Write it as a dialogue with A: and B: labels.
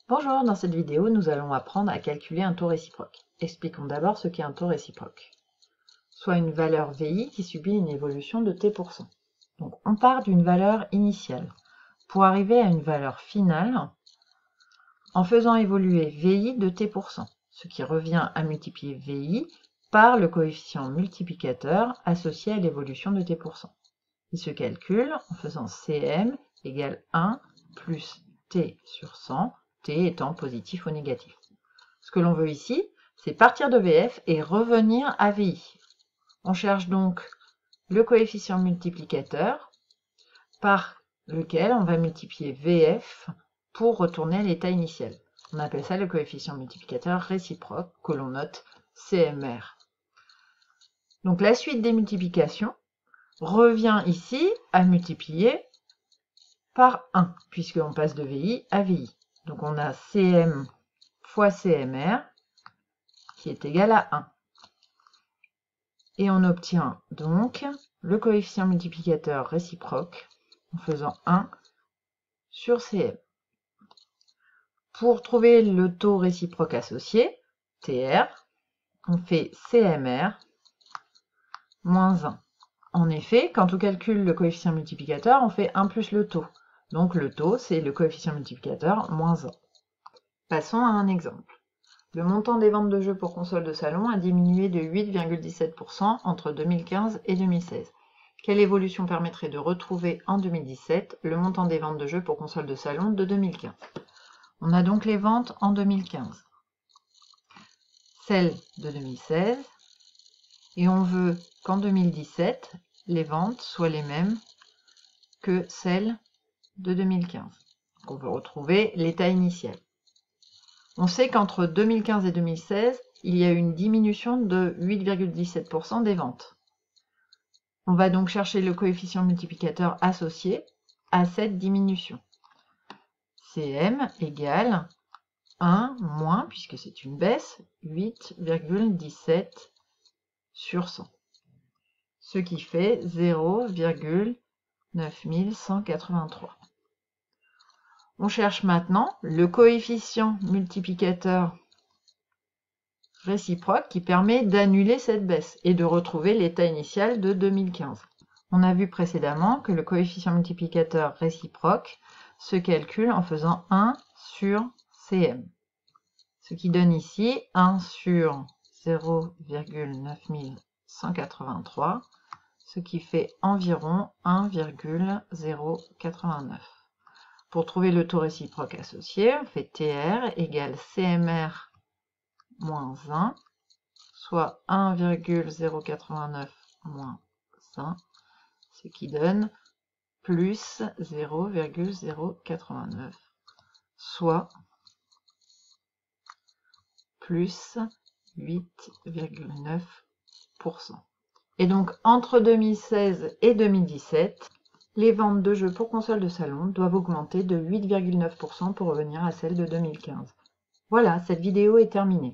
A: Bonjour, dans cette vidéo, nous allons apprendre à calculer un taux réciproque. Expliquons d'abord ce qu'est un taux réciproque, soit une valeur VI qui subit une évolution de t%. Donc on part d'une valeur initiale pour arriver à une valeur finale en faisant évoluer VI de t%, ce qui revient à multiplier VI par le coefficient multiplicateur associé à l'évolution de t%. Il se calcule en faisant Cm égale 1 plus t sur 100, t étant positif ou négatif. Ce que l'on veut ici, c'est partir de VF et revenir à VI. On cherche donc le coefficient multiplicateur par lequel on va multiplier VF pour retourner à l'état initial. On appelle ça le coefficient multiplicateur réciproque que l'on note CMR. Donc la suite des multiplications revient ici à multiplier par 1, puisqu'on passe de VI à VI. Donc on a Cm fois CMR qui est égal à 1. Et on obtient donc le coefficient multiplicateur réciproque en faisant 1 sur Cm. Pour trouver le taux réciproque associé, TR, on fait CMR moins 1. En effet, quand on calcule le coefficient multiplicateur, on fait 1 plus le taux. Donc le taux, c'est le coefficient multiplicateur moins 1. Passons à un exemple. Le montant des ventes de jeux pour consoles de salon a diminué de 8,17% entre 2015 et 2016. Quelle évolution permettrait de retrouver en 2017 le montant des ventes de jeux pour consoles de salon de 2015? On a donc les ventes en 2015, celles de 2016, et on veut qu'en 2017, les ventes soient les mêmes que celles de 2015. Donc on veut retrouver l'état initial. On sait qu'entre 2015 et 2016, il y a eu une diminution de 8,17% des ventes. On va donc chercher le coefficient multiplicateur associé à cette diminution. Cm égale 1 moins, puisque c'est une baisse, 8,17 sur 100. Ce qui fait 0,9183. On cherche maintenant le coefficient multiplicateur réciproque qui permet d'annuler cette baisse et de retrouver l'état initial de 2015. On a vu précédemment que le coefficient multiplicateur réciproque se calcule en faisant 1 sur Cm. Ce qui donne ici 1 sur 0,9183, ce qui fait environ 1,089. Pour trouver le taux réciproque associé, on fait TR égale CMR moins 1, soit 1,089 moins 1, ce qui donne plus 0,089, soit plus 8,9%. Et donc, entre 2016 et 2017, les ventes de jeux pour consoles de salon doivent augmenter de 8,9% pour revenir à celles de 2015. Voilà, cette vidéo est terminée.